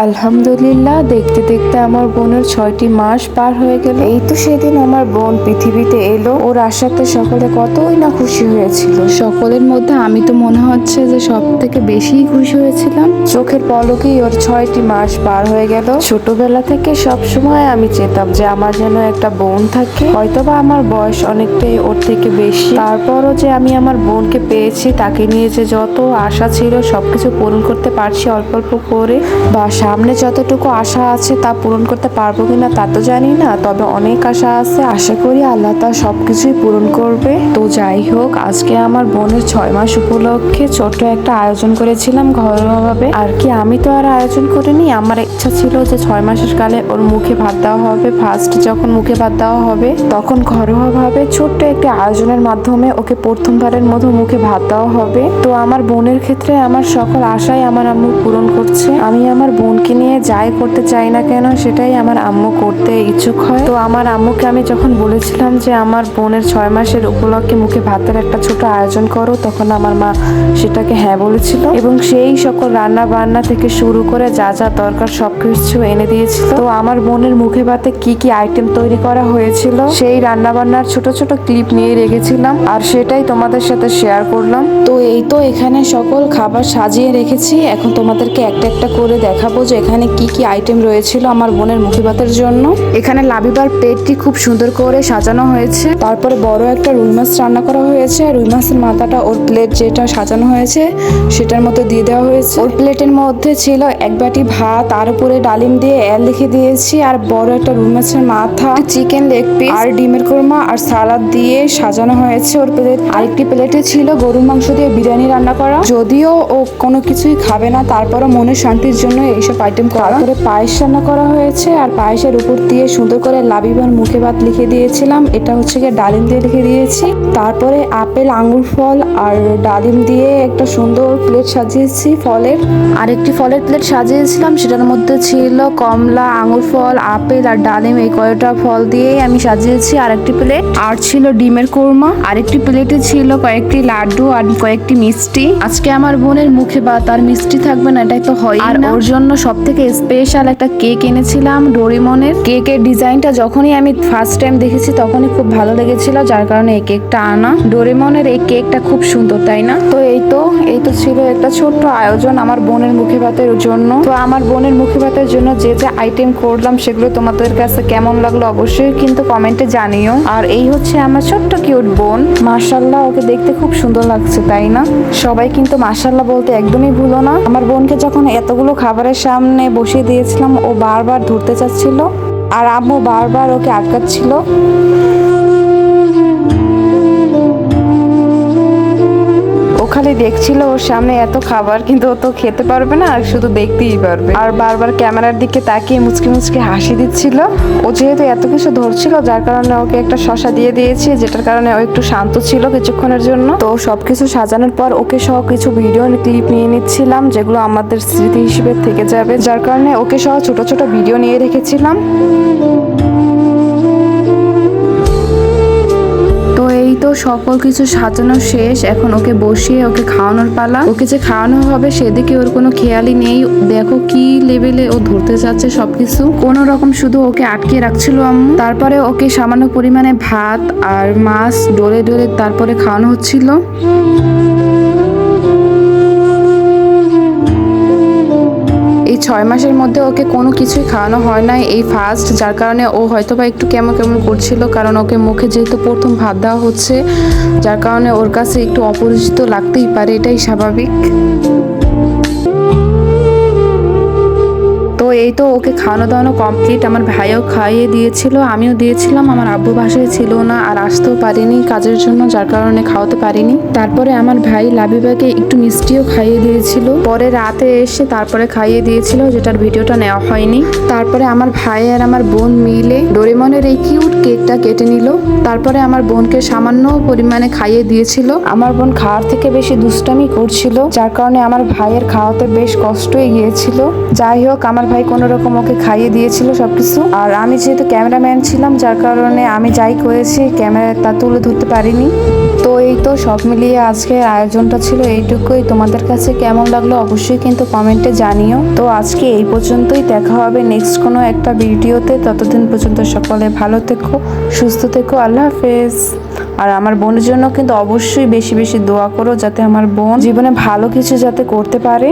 আলহামদুলিল্লাহ, দেখতে দেখতে আমার বোনের 6টি মাস পার হয়ে গেল। এই তো সেদিন আমার বোন পৃথিবীতে এলো। ওর আসাতে সকলে কতই না খুশি হয়েছিল। সকলের মধ্যে আমি তো মনে হচ্ছে যে সব থেকে বেশি খুশি হয়েছিলাম। চোখের পলকেই ওর 6টি মাস পার হয়ে গেল। ছোটবেলা থেকে সব সময় আমি চেতাম যে আমার যেন একটা বোন থাকে। হয়তোবা আমার বয়স অনেকটাই ওর থেকে বেশি, তারপরও যে আমি আমার বোনকে পেয়েছি, তাকে নিয়ে যে যত আশা ছিল সবকিছু পূরণ করতে পারছি অল্প অল্প করে। বা সামনে যতটুকু আশা আছে তা পূরণ করতে পারবো কিনা তা তো জানি না, তবে অনেক আশা আছে। আশা করি আল্লাহ তা সবকিছুই পূরণ করবে। তো যাই হোক, আজকে আমার বোনের 6 মাস উপলক্ষে ছোট্ট একটা আয়োজন করেছিলাম ঘরোয়াভাবে। আর কি, আমি তো আর আয়োজন করিনি, আমার ইচ্ছা ছিল যে 6 মাসের কালে ওর মুখে ভাত দেওয়া হবে। ফার্স্ট যখন মুখে ভাত দেওয়া হবে তখন ঘরোয়াভাবে ছোট্ট একটা আয়োজনের মাধ্যমে ওকে প্রথমবারের মতো মুখে ভাত দেওয়া হবে। তো আমার বোনের ক্ষেত্রে আমার সকল আশাই আমার আম্মু পূরণ করছে। আমি আমার বোনকে নিয়ে যাই করতে চাই না কেন, সেটাই আমার আম্মু করতে ইচ্ছুক হয়। তো আমার আম্মুকে আমি যখন বলেছিলাম যে আমার বোনের 6 মাসের উপলক্ষে মুখে ভাতের একটা ছোট আয়োজন করো, তখন আমার মা সেটাকে হ্যাঁ বলেছিল এবং সেই সকল রান্না বান্না থেকে শুরু করে যা যা দরকার সবকিছু এনে দিয়েছিল। তো আমার বোনের মুখে ভাতে কি কি আইটেম তৈরি করা হয়েছিল সেই রান্না বান্নার ছোট ছোট ক্লিপ নিয়ে রেখেছিলাম, আর সেটাই তোমাদের সাথে শেয়ার করলাম। তো এই তো এখানে সকল খাবার সাজিয়ে রেখেছি। এখন তোমাদেরকে একটা একটা করে দেখাবো যে এখানে কি কি আইটেম রয়েছিল আমার বোনের মুখে ভাতের জন্য। এখানে লাবিবার প্লেটটি খুব সুন্দর করে সাজানো হয়েছে। তারপরে বড় একটা রুই মাছ রান্না করা হয়েছে। রুই মাছের মাথাটা ওর প্লেট যেটা সাজানো হয়েছে সেটার মধ্যে দিয়ে দেওয়া হয়েছে। ওর প্লেটের মধ্যে ছিল এক বাটি ভাত, তার উপরে ডালিম দিয়ে এল লিখে দিয়েছি, আর বড় একটা রুই মাছের মাথা, চিকেন লেগ পিস আর ডিমের কোরমা আর সালাদ দিয়ে সাজানো হয়েছে ওর প্লেট। আরেকটি প্লেটে ছিল গরুর মাংস দিয়ে বিরিয়ানি রান্না করা। যদিও ও কোনো কিছুই খাবে না, তারপরও মনের শান্তির জন্য এইসব আইটেম করা। তারপরে পায়েস রান্না করা হয়েছে, আর পায়েসের উপর দিয়ে সুন্দর করে লাবিবার মুখে ভাত লিখে দিয়েছিলাম। এটা হচ্ছে গিয়ে ডালিম দিয়ে লিখে দিয়েছি। তারপরে আপেল, আঙ্গুর ফল আর ডালিম দিয়ে একটা সুন্দর প্লেট সাজিয়েছি ফলের। আরেকটি ফলের প্লেট সাজিয়েছিলাম, সেটার মধ্যে ছিল কমলা, আঙ্গুর ফল, আপেল আর ডালিম, এই কয়টা ফল দিয়েই আমি সাজিয়েছি আরেকটি প্লেট। আর ছিল ডিমের কোরমা। আরেকটি প্লেটে ছিল কয়েকটি লাড্ডু আর কয়েকটি মিষ্টি। আজকে আমার বোনের মুখে ভাত আর মিষ্টি থাকবে না, এটাই তো হয়। আর ওর জন্য সব থেকে স্পেশাল একটা কেক এনেছিলাম ডোরিমনের। কেকের ডিজাইনটা যখনই আমি ফার্স্ট টাইম দেখেছি তখনই খুব ভালো লেগেছিল, যার কারণে এই কেকটা আনা। ডোরিমনের এই কেকটা খুব সুন্দর, তাই না? তো এই তো ছিল একটা ছোট্ট আয়োজন আমার বোনের মুখে ভাতের জন্য। তো আমার বোনের মুখে ভাতের জন্য যে যে আইটেম করলাম সেগুলো তোমাদের কাছে কেমন লাগলো অবশ্যই কিন্তু কমেন্টে জানিও। আর এই হচ্ছে আমার ছোট্ট কিউট বোন। মাশাআল্লাহ, ওকে দেখতে খুব সুন্দর লাগছে, তাই না? সবাই কিন্তু মাশাআল্লাহ বলতে একদমই ভুলো না। আমার বোনকে যখন এতগুলো খাবারের সামনে বসিয়ে দিয়েছিলাম, ও বারবার ধরতে চাচ্ছিল আর আম্মু বারবার ওকে আটকাচ্ছিল। খালি দেখছিল ওর সামনে এত খাবার, কিন্তু ও তো খেতে পারবে না, আর শুধু দেখতেই পারবে। আর বারবার ক্যামেরার দিকে তাকিয়ে মুচকি মুচকি হাসি দিচ্ছিল। ও যেহেতু এত কিছু ধরছিল, যার কারণে ওকে একটা শসা দিয়ে দিয়েছি, যেটার কারণে ও একটু শান্ত ছিল কিছুক্ষণের জন্য। তো সবকিছু সাজানোর পর ওকে সহ কিছু ভিডিও ক্লিপ নিয়ে নিচ্ছিলাম, যেগুলো আমাদের স্মৃতি হিসেবে থেকে যাবে, যার কারণে ওকে সহ ছোট ছোট ভিডিও নিয়ে রেখেছিলাম। এই তো সকল কিছু সাজানো শেষ। এখন ওকে বসিয়ে ওকে খাওয়ানোর পালা। ওকে যে খাওয়ানো হবে সেদিকে ওর কোনো খেয়ালই নেই। দেখো কি লেভেলে ও ধরতে যাচ্ছে সবকিছু, কোনো রকম শুধু ওকে আটকে রাখছিল আম্মু। তারপরে ওকে সামান্য পরিমাণে ভাত আর মাছ ডলে ডলে তারপরে খাওয়ানো হচ্ছিল। এই 6 মাসের মধ্যে ওকে কোনো কিছুই খাওয়ানো হয় নাই, এই ফার্স্ট, যার কারণে ও হয়তোবা একটু কেমন কেমন করছিল, কারণ ওকে মুখে যেহেতু প্রথম ভাত দেওয়া হচ্ছে, যার কারণে ওর কাছে একটু অপরিচিত লাগতেই পারে, এটাই স্বাভাবিক। তো এই তো ওকে খাওয়ানো দাওয়ানো কমপ্লিট। আমার ভাইও খাইয়ে দিয়েছিল, আমিও দিয়েছিলাম। আমার আব্বু বাসায় ছিল না আর আসতেও পারিনি কাজের জন্য, যার কারণে খাওয়াতে পারিনি। তারপরে আমার ভাই লাবিবাকে একটু মিষ্টিও খাইয়ে দিয়েছিল, পরে রাতে এসে তারপরে খাইয়ে দিয়েছিল, যেটার ভিডিওটা নেওয়া হয়নি। তারপরে আমার ভাই আর আমার বোন মিলে ডোরেমনের এই কিউট কেকটা কেটে নিল। তারপরে আমার বোনকে সামান্য পরিমাণে খাইয়ে দিয়েছিল। আমার বোন খাওয়ার থেকে বেশি দুষ্টামি করছিল, যার কারণে আমার ভাইয়ের খাওয়াতে বেশ কষ্টই গিয়েছিল। যাই হোক, আমার ভাই কোনো রকম ওকে খাইয়ে দিয়েছিল সবকিছু। আর আমি যেহেতু ক্যামেরাম্যান ছিলাম, যার কারণে আমি যাই করেছি ক্যামেরা তা তুলে ধরতে পারিনি। তো তো এই তো সব মিলিয়ে আজকের আয়োজনটা ছিল এইটুকুই। তোমাদের কাছে কেমন লাগলো অবশ্যই কিন্তু কমেন্টে জানিও। তো আজকে এই পর্যন্তই, দেখা হবে নেক্সট কোনো একটা ভিডিওতে। ততদিন পর্যন্ত সকলে ভালো থেকো, সুস্থ থেকো, আল্লাহ হাফেজ। আর আমার বোনের জন্য কিন্তু অবশ্যই বেশি বেশি দোয়া করো, যাতে আমার বোন জীবনে ভালো কিছু যাতে করতে পারে।